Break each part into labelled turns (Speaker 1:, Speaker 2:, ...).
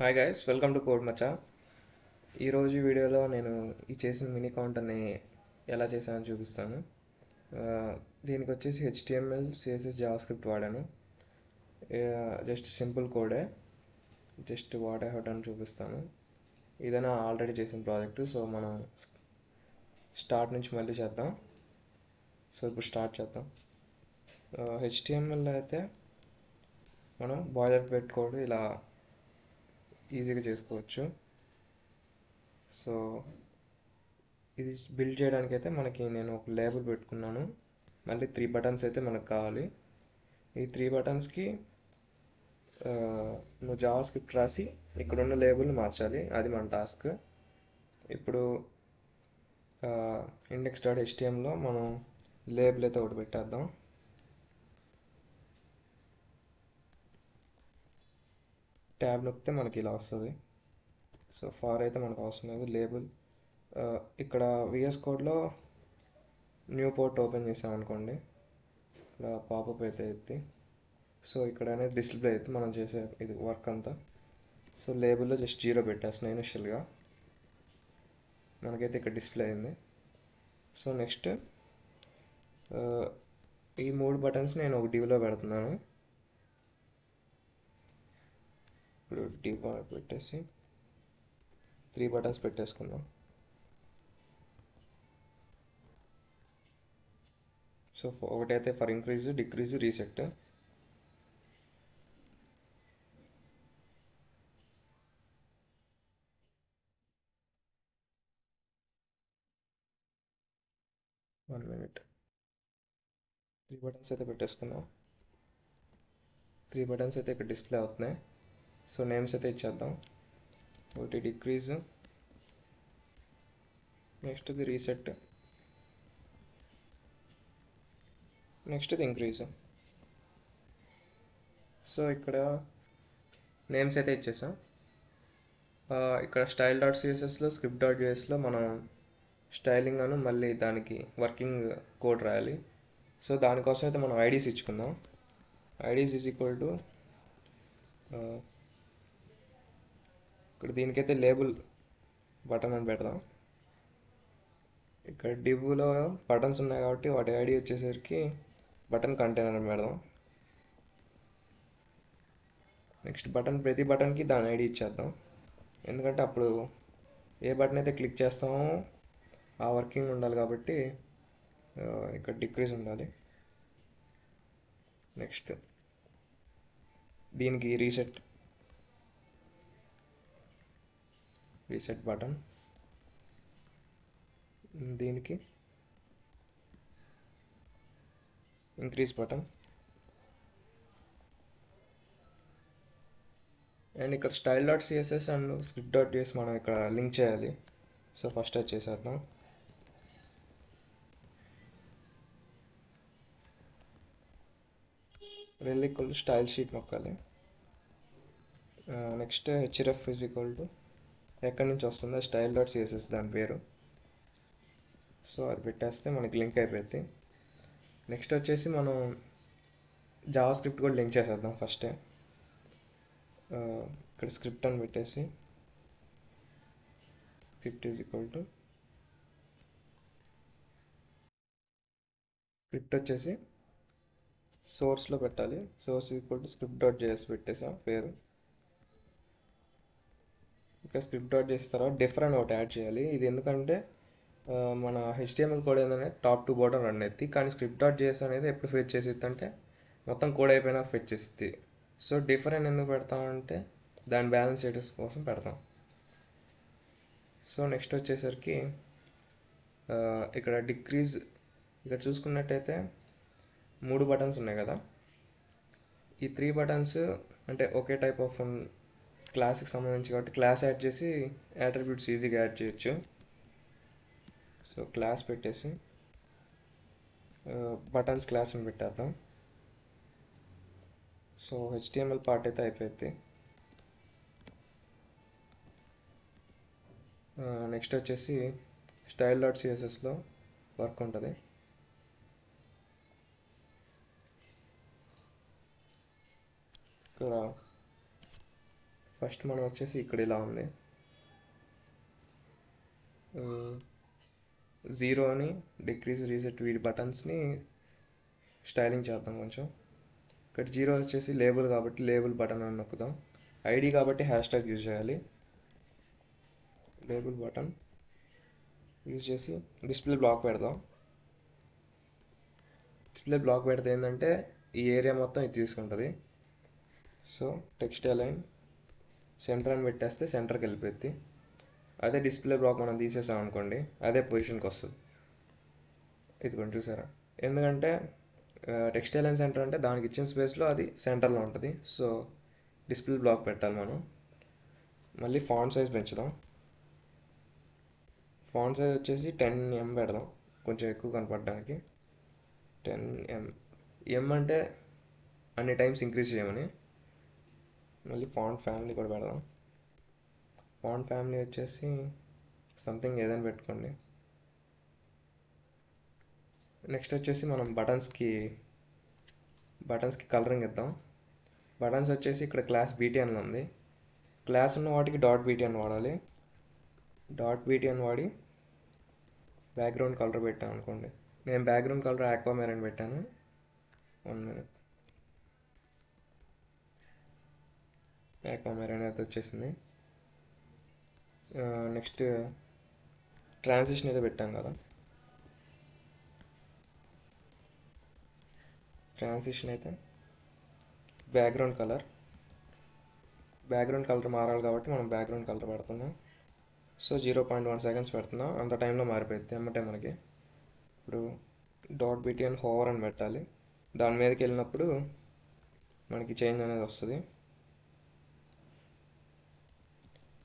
Speaker 1: Hi guys, welcome to code మచ్చా. ఈరోజు వీడియోలో నేను ఈ చేసిన మినీ కౌంటర్ని ఎలా చేశానో చూపిస్తాను. ఆ, దీనికి వచ్చేసి హెచ్టిఎంఎల్ సిఎస్ఎస్ జావాస్క్రిప్ట్ వాడాను. జస్ట్ సింపుల్ కోడే, just what I have done చూపిస్తాను. ఇదైనా ఆల్రెడీ చేసిన ప్రాజెక్టు, సో మనం స్టార్ట్ నుంచి మళ్ళీ చేద్దాం. సో ఇప్పుడు స్టార్ట్ చేద్దాం. హెచ్టిఎంఎల్ అయితే మనం బాయిలర్ ప్లేట్ కోడ్ ఇలా ఈజీగా చేసుకోవచ్చు. సో ఇది బిల్డ్ చేయడానికి అయితే నేను ఒక లేబుల్ పెట్టుకున్నాను. మళ్ళీ 3 బటన్స్ అయితే మనకు కావాలి. ఈ 3 బటన్స్కి నువ్వు జావా స్క్రిప్ట్ రాసి ఇక్కడున్న లేబుల్ని మార్చాలి. అది మన టాస్క్. ఇప్పుడు index.htmlలో మనం లేబుల్ అయితే ఒకటి పెట్టేద్దాం. ట్యాబ్ నొక్కితే మనకి ఇలా వస్తుంది. సో ఫార్ అయితే మనకు అవసరం లేదు. లేబుల్ ఇక్కడ విఎస్ కోడ్లో న్యూ పోర్ట్ ఓపెన్ చేసామనుకోండి, ఇలా పాపప్ అయితే ఎత్తి, సో ఇక్కడ అనేది డిస్ప్లే అయితే మనం చేసే ఇది వర్క్ అంతా. సో లేబుల్లో జస్ట్ 0 పెట్టేస్తున్నాను ఇనిషియల్గా. మనకైతే ఇక్కడ డిస్ప్లే అయింది. సో నెక్స్ట్ ఈ 3 బటన్స్ నేను ఒక డివ్లో పెడుతున్నాను. ఇప్పుడు డివ్ పెట్టేసి 3 బటన్స్ పెట్టేసుకుందాం. సో ఒకటైతే for increase, decrease, reset. One minute. 3 buttons అయితే పెట్టేసుకుందాం. 3 బటన్స్ అయితే ఇక్కడ డిస్ప్లే అవుతున్నాయి. సో నేమ్స్ అయితే ఇచ్చేద్దాం. ఒకటి డిక్రీజ్, నెక్స్ట్ ఇది రీసెట్, నెక్స్ట్ ఇది ఇంక్రీజ్. సో ఇక్కడ నేమ్స్ అయితే ఇచ్చేసాం. ఇక్కడ స్టైల్ డాట్ సిఎస్ఎస్లో స్క్రిప్ట్ డాట్ జేఎస్లో మనం స్టైలింగ్ అను మళ్ళీ దానికి వర్కింగ్ కోడ్ రాయాలి. సో దానికోసం అయితే మనం ఐడీస్ ఇచ్చుకుందాం. ఐడీస్ ఈజ్ ఈక్వల్ టు ఇక్కడ దీనికైతే లేబుల్ బటన్ అని పెడదాం. ఇక్కడ డివ్లో బటన్స్ ఉన్నాయి కాబట్టి వాటి ఐడి వచ్చేసరికి బటన్ కంటైనర్ అని పెడదాం. నెక్స్ట్ ప్రతి బటన్కి దాని ఐడి ఇచ్చేద్దాం. ఎందుకంటే అప్పుడు ఏ బటన్ అయితే క్లిక్ చేస్తామో ఆ వర్కింగ్ ఉండాలి కాబట్టి ఇక్కడ డిక్రీజ్ ఉండాలి. నెక్స్ట్ దీనికి రీసెట్ బటన్, దీనికి ఇంక్రీజ్ బటన్, అండ్ ఇక్కడ style dot CSS and script dot JS మనం ఇక్కడ లింక్ చేయాలి. సో ఫస్ట్ అది చేసేద్దాం. Rel equal to style sheet నొక్కాలి. Next HF is equal to ఎక్కడి నుంచి వస్తుందో స్టైల్ డాట్ సిఎస్ఎస్ దాని పేరు. సో అది పెట్టేస్తే మనకి లింక్ అయిపోద్ది. నెక్స్ట్ వచ్చేసి మనం జావా స్క్రిప్ట్ కూడా లింక్ చేసేద్దాం ఫస్టే. ఇక్కడ స్క్రిప్ట్ అని పెట్టేసి script is equal to script వచ్చేసి సోర్స్లో పెట్టాలి. Source equal to script dot JS పెట్టేసా పేరు. ఇంకా స్క్రిప్ట్ డాట్ జేఎస్ తర్వాత డిఫరెంట్ ఒకటి యాడ్ చేయాలి. ఇది ఎందుకంటే మన హెచ్టిఎంఎల్ కోడ్ ఏంటంటే టాప్ టు బాటమ్ రన్ అవుతుంది, కానీ స్క్రిప్ట్ డాట్ జేఎస్ అనేది ఎప్పుడు ఫెచ్ చేసిద్ది అంటే మొత్తం కోడ్ అయిపోయినా ఫెచ్ చేసిద్ది. సో డిఫరెంట్ ఎందుకు పెడతామంటే దాని బ్యాలెన్స్ స్టేటస్ కోసం పెడతాం. సో నెక్స్ట్ వచ్చేసరికి ఇక్కడ డిక్రీజ్, ఇక్కడ చూసుకున్నట్టయితే 3 బటన్స్ ఉన్నాయి కదా. ఈ 3 బటన్స్ అంటే ఒకే టైప్ ఆఫ్ క్లాస్కి సంబంధించి కాబట్టి క్లాస్ యాడ్ చేసి యాట్రిబ్యూట్స్ ఈజీగా యాడ్ చేయొచ్చు. సో క్లాస్ పెట్టేసి బటన్స్ క్లాస్ అని పెట్టేద్దాం. సో హెచ్టిఎంఎల్ పార్ట్ అయితే అయిపోయింది. నెక్స్ట్ వచ్చేసి స్టైల్ డాట్ సిఎస్ఎస్లో వర్క్ ఉంటుంది. ఇక్కడ ఫస్ట్ మనం వచ్చేసి ఇక్కడ ఇలా ఉంది, జీరోని డిక్రీజ్ రీసెట్ వీడి బటన్స్ని స్టైలింగ్ చేద్దాం కొంచెం. ఇక్కడ జీరో వచ్చేసి లేబుల్ కాబట్టి లేబుల్ బటన్ అని నొక్కుదాం. ఐడి కాబట్టి హ్యాష్ ట్యాగ్ యూజ్ చేయాలి. లేబుల్ బటన్ యూజ్ చేసి డిస్ప్లే బ్లాక్ పెడదాం. డిస్ప్లే బ్లాక్ పెడితే ఏంటంటే ఈ ఏరియా మొత్తం ఇది తీసుకుంటుంది. సో టెక్స్ట్ అలైన్ సెంటర్ అని పెట్టేస్తే సెంటర్కి వెళ్ళిపోద్ది. అదే డిస్ప్లే బ్లాక్ మనం తీసేసాం అనుకోండి, అదే పొజిషన్కి వస్తుంది. ఇది కొంచెం చూసారా, ఎందుకంటే టెక్స్ట్ అలైన్ సెంటర్ అంటే దానికి ఇచ్చిన స్పేస్లో అది సెంటర్లో ఉంటుంది. సో డిస్ప్లే బ్లాక్ పెట్టాలి మనం. మళ్ళీ ఫాంట్ సైజ్ పెంచుదాం. ఫాంట్ సైజ్ వచ్చేసి 10 MB పెడదాం, కొంచెం ఎక్కువ కనపడడానికి. 10 M అంటే అన్ని టైమ్స్ ఇంక్రీజ్ చేయమని. మళ్ళీ ఫాంట్ ఫ్యామిలీ కూడా పెడదాం. ఫాంట్ ఫ్యామిలీ వచ్చేసి సంథింగ్ ఏదైనా పెట్టుకోండి. నెక్స్ట్ వచ్చేసి మనం బటన్స్కి కలరింగ్ ఇద్దాం. బటన్స్ వచ్చేసి ఇక్కడ క్లాస్ BTN ఉంది. క్లాస్ ఉన్న వాటికి .BTN వాడాలి. .BTN వాడి బ్యాక్గ్రౌండ్ కలర్ పెట్టాను అనుకోండి. నేను బ్యాక్గ్రౌండ్ కలర్ ఆక్వామెరైన్ పెట్టాను. 1 minute. ఆక్వామెరైన్ అయితే వచ్చేసింది. నెక్స్ట్ ట్రాన్సిషన్ అయితే పెట్టాం కదా, ట్రాన్సిషన్ అయితే బ్యాక్గ్రౌండ్ కలర్ మారాలి కాబట్టి మనం బ్యాక్గ్రౌండ్ కలర్ పెడుతున్నాం. సో 0.1 seconds పెడుతున్నాం, అంత టైంలో మారిపోయింది ఎమ్మటే మనకి. ఇప్పుడు .BTN హోవర్ అని పెట్టాలి. దాని మీదకి వెళ్ళినప్పుడు మనకి చేంజ్ అనేది వస్తుంది.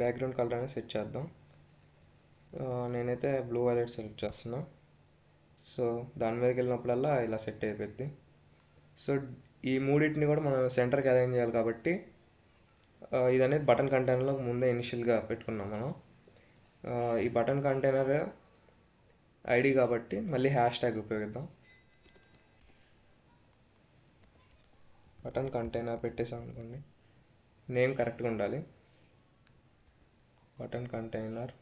Speaker 1: బ్యాక్గ్రౌండ్ కలర్ అనేది సెట్ చేద్దాం. నేనైతే బ్లూ వైలెట్ సెలెక్ట్ చేస్తున్నా. సో దాని మీదకి వెళ్ళినప్పుడల్లా ఇలా సెట్ అయిపోద్ది. సో ఈ మూడింటిని కూడా మనం సెంటర్కి అరేంజ్ చేయాలి కాబట్టి ఇది అనేది బటన్ కంటైనర్లో ముందే ఇనిషియల్గా పెట్టుకున్నాం మనం. ఈ బటన్ కంటైనర్ ఐడి కాబట్టి మళ్ళీ హ్యాష్ ట్యాగ్ ఉపయోగిద్దాం. బటన్ కంటైనర్ పెట్టేసాం అనుకోండి, నేమ్ కరెక్ట్గా ఉండాలి. Button container.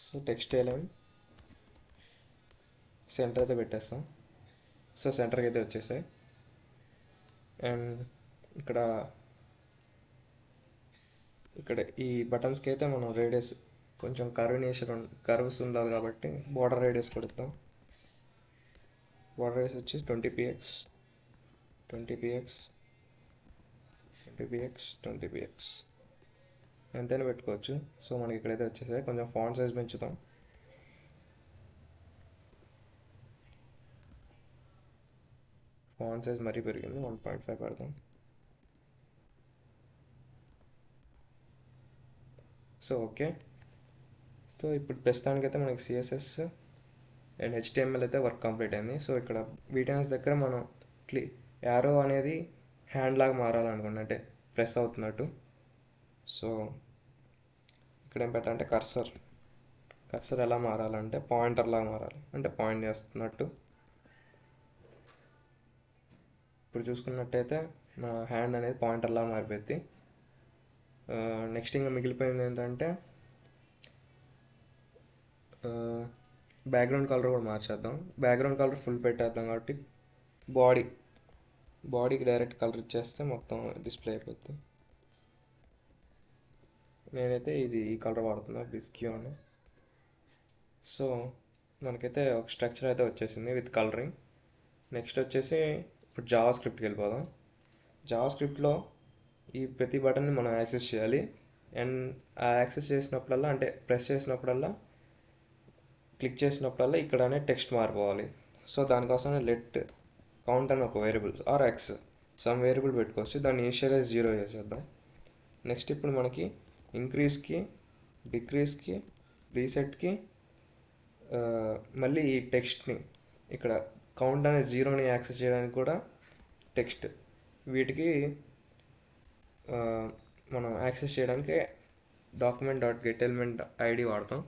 Speaker 1: So text align centre అయితే పెట్టేస్తాం. సో సెంటర్కి అయితే వచ్చేసాయి. అండ్ ఇక్కడ ఈ బటన్స్కి అయితే మనం రేడియస్ కొంచెం కర్వ్స్ ఉండాలి కాబట్టి బార్డర్ రేడియస్ కొడుతాం. బార్డర్ రేడియస్ వచ్చి 20px 20px ఎంతైనా పెట్టుకోవచ్చు. సో మనకి ఇక్కడైతే వచ్చేసాయి. కొంచెం ఫాంట్ సైజ్ పెంచుతాం. ఫాంట్ సైజ్ మరీ పెరిగింది, 1.5 పెడతాం. So okay. సో ఇప్పుడు ప్రస్తుతానికైతే మనకి CSS అండ్ HTML అయితే వర్క్ కంప్లీట్ అయింది. సో ఇక్కడ బీటాన్స్ దగ్గర మనం యారో అనేది హ్యాండ్ లాగా మారాలనుకోండి, అంటే ప్రెస్ అవుతున్నట్టు. సో ఇక్కడ ఏం పెట్టాలంటే కర్సర్ ఎలా మారాలంటే పాయింటర్ లాగా మారాలి, అంటే పాయింట్ చేస్తున్నట్టు. ఇప్పుడు చూసుకున్నట్టయితే నా హ్యాండ్ అనేది పాయింటర్ లాగా మారిపోయింది. నెక్స్ట్ ఇంకా మిగిలిపోయింది ఏంటంటే బ్యాక్గ్రౌండ్ కలర్ కూడా మార్చేద్దాం. బ్యాక్గ్రౌండ్ కలర్ ఫుల్ పెట్టేద్దాం కాబట్టి బాడీకి డైరెక్ట్ కలర్ ఇచ్చేస్తే మొత్తం డిస్ప్లే అయిపోద్ది. నేనైతే ఈ కలర్ వాడుతున్నా, బిస్క్యూ అని. సో మనకైతే ఒక స్ట్రక్చర్ అయితే వచ్చేసింది విత్ కలరింగ్. నెక్స్ట్ వచ్చేసి ఇప్పుడు జావా స్క్రిప్ట్కి వెళ్ళిపోదాం. జావా స్క్రిప్ట్లో ఈ ప్రతి బటన్ని మనం యాక్సెస్ చేయాలి. అండ్ ఆ యాక్సెస్ చేసినప్పుడల్లా, అంటే ప్రెస్ చేసినప్పుడల్లా, క్లిక్ చేసినప్పుడల్లా ఇక్కడనే టెక్స్ట్ మారిపోవాలి. సో దానికోసం లెట్ కౌంట్ అని ఒక variable or X some variable పెట్టుకోవచ్చు. దాన్ని ఇనిషియలైజ్ 0 చేసేద్దాం. నెక్స్ట్ ఇప్పుడు మనకి ఇంక్రీజ్కి, డిక్రీజ్కి, రీసెట్కి, మళ్ళీ ఈ టెక్స్ట్ని ఇక్కడ కౌంట్ అనే 0ని యాక్సెస్ చేయడానికి కూడా టెక్స్ట్, వీటికి మనం యాక్సెస్ చేయడానికి document.getElementID వాడతాం.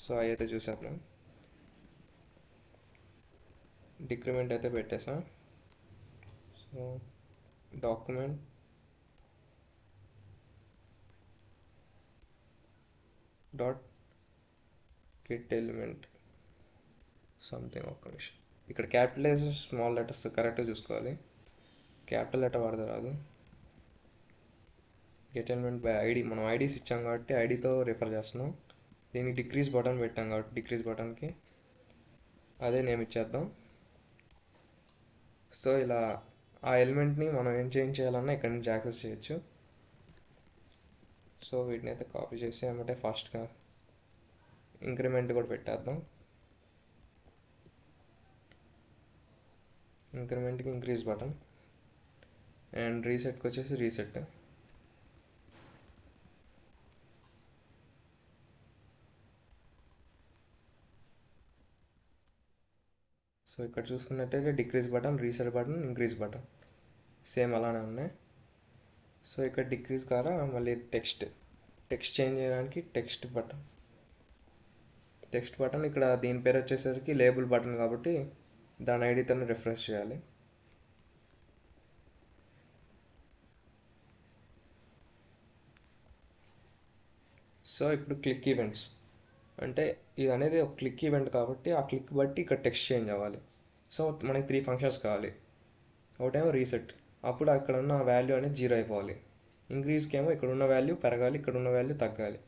Speaker 1: సో అవి అయితే చూసాను. డిక్రిమెంట్ అయితే పెట్టేసాం. So document dot get element something. ఒక్క నిమిషం, ఇక్కడ క్యాపిటలైజ్ స్మాల్ లెటర్స్ కరెక్ట్గా చూసుకోవాలి. క్యాపిటల్ లెటర్ వాడితే రాదు. గెట్ ఎలిమెంట్ బై ఐడి, మనం ఐడీస్ ఇచ్చాం కాబట్టి ఐడితో రిఫర్ చేస్తున్నాం. దీనికి డిక్రీజ్ బటన్ పెట్టాం కాబట్టి డిక్రీజ్ బటన్కి అదే నేమ్ ఇచ్చేద్దాం. సో ఇలా ఆ ఎలిమెంట్ని మనం ఏం చేంజ్ చేయాలన్నా ఇక్కడ నుంచి యాక్సెస్ చేయొచ్చు. సో వీటిని అయితే కాపీ చేసి ఏమంటే ఫాస్ట్గా ఇంక్రిమెంట్ కూడా పెట్టేద్దాం. ఇంక్రిమెంట్కి ఇంక్రీజ్ బటన్ అండ్ రీసెట్కి వచ్చేసి రీసెట్. సో ఇక్కడ చూసుకున్నట్టయితే decrease button, reset button, increase button same అలానే ఉన్నాయి. సో ఇక్కడ డిక్రీజ్ కారా మళ్ళీ టెక్స్ట్ చేంజ్ చేయడానికి టెక్స్ట్ బటన్ ఇక్కడ దీని పేరు వచ్చేసరికి లేబుల్ బటన్ కాబట్టి దాని ఐడితోనే రిఫ్రెష్ చేయాలి. సో ఇప్పుడు క్లిక్ ఈవెంట్స్ అంటే ఇది అనేది ఒక క్లిక్ ఈవెంట్ కాబట్టి ఆ క్లిక్ బట్టి ఇక్కడ టెక్స్ట్ చేంజ్ అవ్వాలి. సో మనకి 3 ఫంక్షన్స్ కావాలి. ఒకటేమో రీసెట్, అప్పుడు అక్కడ ఉన్న వాల్యూ అనేది 0 అయిపోవాలి. ఇంక్రీజ్కి ఏమో ఇక్కడ ఉన్న వాల్యూ పెరగాలి, ఇక్కడ ఉన్న వాల్యూ తగ్గాలి.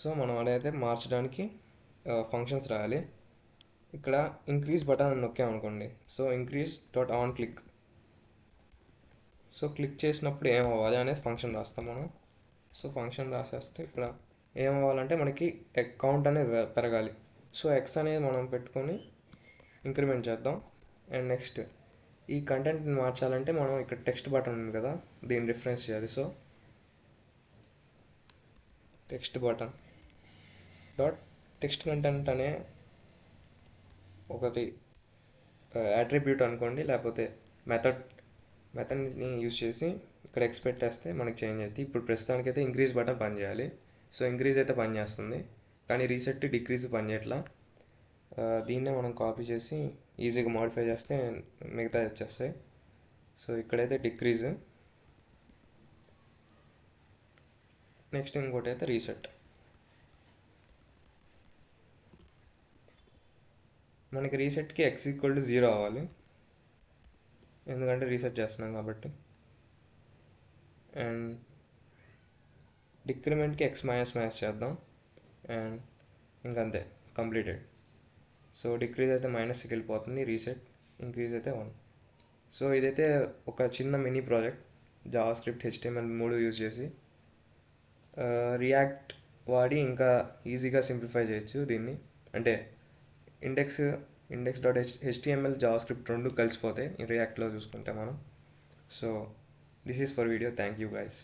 Speaker 1: సో మనం అదైతే మార్చడానికి ఫంక్షన్స్ రాయాలి. ఇక్కడ ఇంక్రీజ్ బటన్ అని నొక్కామనుకోండి, so increase dot on click. So click చేసినప్పుడు ఏమవ్వాలి అనేది ఫంక్షన్ రాస్తాం మనం. సో ఫంక్షన్ రాసేస్తే ఇక్కడ ఏమవ్వాలంటే మనకి కౌంట్ అనేది పెరగాలి. సో ఎక్స్ అనేది మనం పెట్టుకొని ఇంక్రిమెంట్ చేద్దాం. అండ్ నెక్స్ట్ ఈ కంటెంట్ని మార్చాలంటే మనం ఇక్కడ టెక్స్ట్ బటన్ ఉంది కదా, దీన్ని రిఫరెన్స్ చేయాలి. So text button dot text content అనే ఒకటి అట్రిబ్యూట్ అనుకోండి, లేకపోతే మెథడ్ని యూజ్ చేసి ఇక్కడ ఎక్స్పెక్ట్ చేస్తే మనకి చేంజ్ అవుతుంది. ఇప్పుడు ప్రస్తుతానికైతే ఇంక్రీజ్ బటన్ పనిచేయాలి. సో ఇంక్రీజ్ అయితే పనిచేస్తుంది, కానీ రీసెట్ డిక్రీజ్ పనిచేయట్లా. దీన్నే మనం కాపీ చేసి ఈజీగా మాడిఫై చేస్తే మిగతా వచ్చేస్తాయి. సో ఇక్కడైతే డిక్రీజ్, నెక్స్ట్ ఇంకోటి అయితే రీసెట్. మనకి రీసెట్కి x = 0 అవ్వాలి, ఎందుకంటే రీసెట్ చేస్తున్నాం కాబట్టి. అండ్ డిక్రిమెంట్కి x - చేద్దాం. అండ్ ఇంకంతే, కంప్లీటెడ్. సో డిక్రీజ్ అయితే మైనస్కి వెళ్ళిపోతుంది, రీసెట్, ఇంక్రీజ్ అయితే 1. సో ఇదైతే ఒక చిన్న mini project Java script HTML 3 use చేసి. రియాక్ట్ వాడి ఇంకా ఈజీగా సింప్లిఫై చేయొచ్చు దీన్ని. అంటే index.html జావా స్క్రిప్ట్ 2 కలిసిపోతాయి రియాక్ట్లో చూసుకుంటే మనం. So this is for video. Thank you guys.